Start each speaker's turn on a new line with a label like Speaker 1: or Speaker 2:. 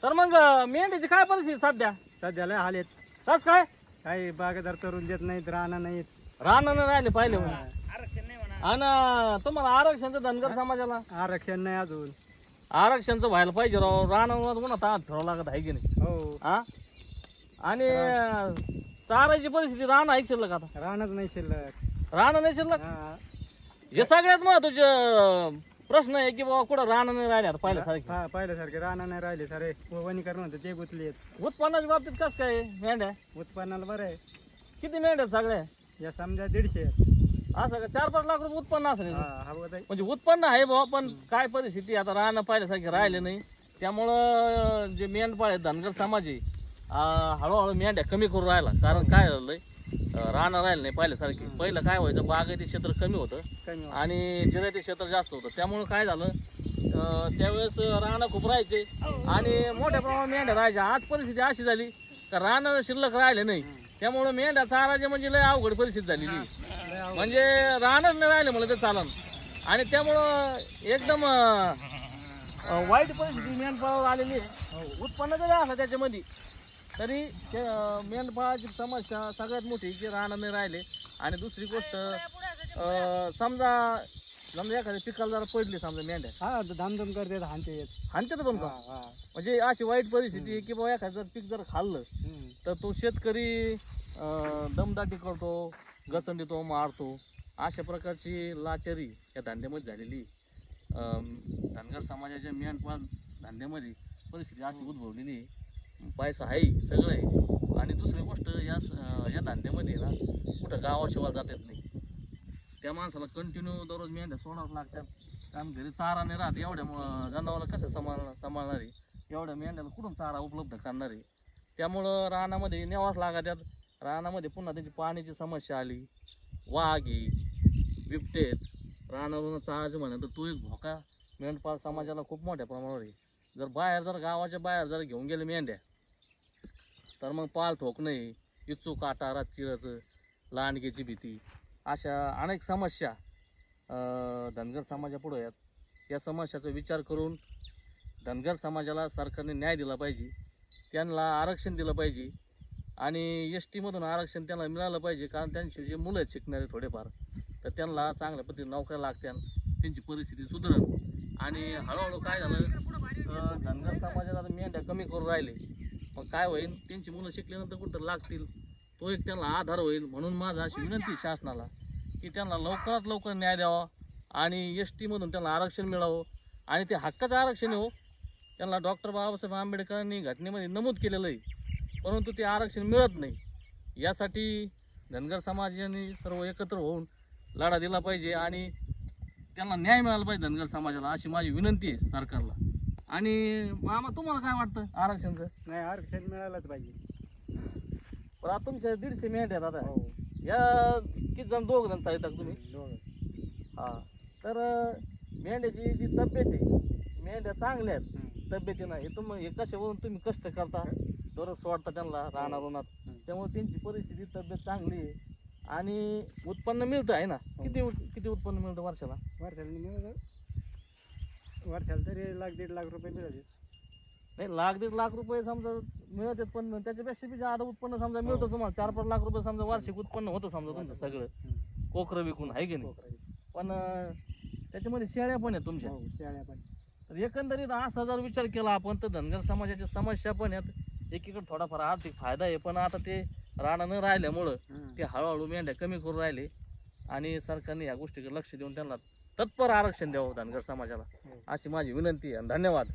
Speaker 1: तर मग मेंढीची काय परिस्थिती सध्या?
Speaker 2: सध्याला हालेत
Speaker 1: कस काय
Speaker 2: काही बागेदार करून देत नाहीत, राहणार नाहीत.
Speaker 1: राहणं राहिले पाहिले आणि तुम्हाला आरक्षणचं धनगर समाजाला
Speaker 2: आरक्षण नाही अजून.
Speaker 1: आरक्षणचं व्हायला पाहिजे राव. राहणं पुन्हा ताट फिरावं लागत आहे की नाही?
Speaker 2: हो,
Speaker 1: हा आणि चारायची परिस्थिती राहणं आहे शिल्लक आता?
Speaker 2: राहणंच नाही शिल्लक.
Speaker 1: राहणं नाही शिल्लक
Speaker 2: हा.
Speaker 1: हे सगळ्यात महत्वाचे प्रश्न आहे की बाबा कुठं राहणं नाही राहिले आता पहिल्यासारखे.
Speaker 2: पहिल्यासारखे राहणं नाही राहिले सारे. वनीकरण होतं ते गुतलेत.
Speaker 1: उत्पन्नाच्या बाबतीत कसं काय मेंढ्या?
Speaker 2: उत्पन्नाला बरं आहे.
Speaker 1: किती मेंढ्या सगळ्या?
Speaker 2: या समजा 150.
Speaker 1: असं का 4-5 लाख रुपये उत्पन्न असेल?
Speaker 2: हवं
Speaker 1: म्हणजे उत्पन्न आहे बाबा, पण काय परिस्थिती आता राहणं पहिल्यासारखे राहिले नाही. त्यामुळं जे मेंढपाळ आहेत धनगर समाज आहे हळूहळू मेंढ्या कमी करून राहिला. कारण काय झालंय राहणं राहिलं नाही पहिल्यासारखे. पहिलं काय व्हायचं, बागायती क्षेत्र कमी होतं आणि जिरायती क्षेत्र जास्त होतं. त्यामुळे काय झालं त्यावेळेस राहणं खूप राहायचे आणि मोठ्या प्रमाणात मेंढ्या राहायच्या. आज परिस्थिती अशी झाली का राहणं शिल्लक राहिले नाही. त्यामुळे मेंढ्या चारायचे म्हणजे लय अवघड परिस्थिती झालेली. म्हणजे राहणंच नाही राहिले मला ते चालन. आणि त्यामुळं एकदम वाईट परिस्थिती मेंढपाळावर आलेली आहे. उत्पन्न जरी असं त्याच्यामध्ये तरी मेंढपाळाची समस्या सगळ्यात मोठी की राहणं नाही राहिले. आणि दुसरी गोष्ट समजा एखाद्या पिकाला जरा पडली समजा मेंढ्या
Speaker 2: धामधूम करते,
Speaker 1: हाणते पण का? म्हणजे अशी वाईट परिस्थिती आहे की बाबा एखादं पीक जर खाल्लं तर तो शेतकरी दमदाटी करतो, घसंडीतो, मारतो. अशा प्रकारची लाचारी या धंद्यामध्ये झालेली. धनगर समाजाच्या मेंढपाळ धंद्यामध्ये परिस्थिती अशी उद्भवलेली आहे. पैसा आहे, सगळं आहे. आणि दुसरी गोष्ट या धंद्यामध्ये ना कुठं गावाशिवाय जात येत नाही. त्या माणसाला कंटिन्यू दररोज मेंढ्या सोडावं लागतात. कारण घरी चारा नाही राहत. एवढ्या जनावराला कसं सांभाळणार आहे? एवढ्या मेंढ्याला कुठून चारा उपलब्ध करणार आहे? त्यामुळं रानामध्ये न्यावाच लागतात. रानामध्ये पुन्हा त्याची पाण्याची समस्या आली. वाघ आहे, बिबटेत, रानावरून चारायचं म्हणलं तर तो एक धोका मेंढपाळ समाजाला खूप मोठ्या प्रमाणावर आहे. जर गावाच्या बाहेर जर घेऊन गेले मेंढ्या तर मग पाल ठोक नाही, इच्छू काटा, रातचिराचं, लांडग्याची भीती, अशा अनेक समस्या धनगर समाजापुढे आहेत. या समस्याचा विचार करून धनगर समाजाला सरकारने न्याय दिला पाहिजे. त्यांना आरक्षण दिलं पाहिजे आणि एस टीमधून आरक्षण त्यांना मिळालं पाहिजे. कारण त्यांचे जे मुलं आहेत शिकणारे थोडेफार, तर त्यांना चांगल्या पद्धतीने नोकऱ्या लागत्या, त्यांची परिस्थिती सुधारेल. आणि हळूहळू काय झालं धनगर समाजाला मेंढ्या कमी करून राहिले. मग काय होईल, त्यांची मुलं शिकल्यानंतर कुठं लागतील, तो एक त्यांना आधार होईल. म्हणून माझा अशी विनंती शासनाला की त्यांना लवकरात लवकर न्याय द्यावा आणि एस टीमधून त्यांना आरक्षण मिळावं. आणि ते हक्काचं आरक्षण हो, त्यांना डॉक्टर बाबासाहेब आंबेडकरांनी घटनेमध्ये नमूद केलेलं आहे, परंतु ते आरक्षण मिळत नाही. यासाठी धनगर समाजाने सर्व एकत्र होऊन लढा दिला पाहिजे आणि त्यांना न्याय मिळाला पाहिजे धनगर समाजाला, अशी माझी विनंती आहे सरकारला. आणि मामा तुम्हाला काय वाटतं आरक्षणचं?
Speaker 2: नाही, आरक्षण मिळालंच पाहिजे.
Speaker 1: पण आता तुमच्या 150 मेंढ्या आहेत आता.
Speaker 2: हो,
Speaker 1: या किती जण? 2 जण चालतात तुम्ही?
Speaker 2: दोघं.
Speaker 1: हा, तर मेंढ्याची जी तब्येत आहे, मेंढ्या चांगल्या आहेत तब्येतीनं. हे कशावरून तुम्ही कष्ट करता, दररोज सोडता त्यांना रानात, त्यामुळे त्यांची परिस्थिती तब्येत चांगली आहे आणि उत्पन्न मिळतं आहे ना. किती उत्पन्न मिळतं वर्षाला?
Speaker 2: वर्षाला तरी 1-1.5 लाख रुपये मिळाले.
Speaker 1: नाही, 1-1.5 लाख रुपये समजा मिळतात, पण त्याच्यापेक्षा बी जादा उत्पन्न समजा मिळतं तुम्हाला. 4-5 लाख रुपये समजा वार्षिक उत्पन्न होतं समजा तुमचं सगळं कोकरं विकून, आहे की नाही? पण त्याच्यामध्ये शेळ्या पण आहेत तुमच्या.
Speaker 2: शेळ्या पण.
Speaker 1: तर एकंदरीत असा जर विचार केला आपण तर धनगर समाजाच्या समस्या पण आहेत. एकीकडे थोडाफार आर्थिक फायदा आहे, पण आता ते राहणं न राहिल्यामुळं ते हळूहळू मेंढ्या कमी करून राहिले. आणि सरकारने या गोष्टीकडे लक्ष देऊन त्यांना तत्पर आरक्षण द्यावं धनगर समाजाला, अशी माझी विनंती आहे. धन्यवाद.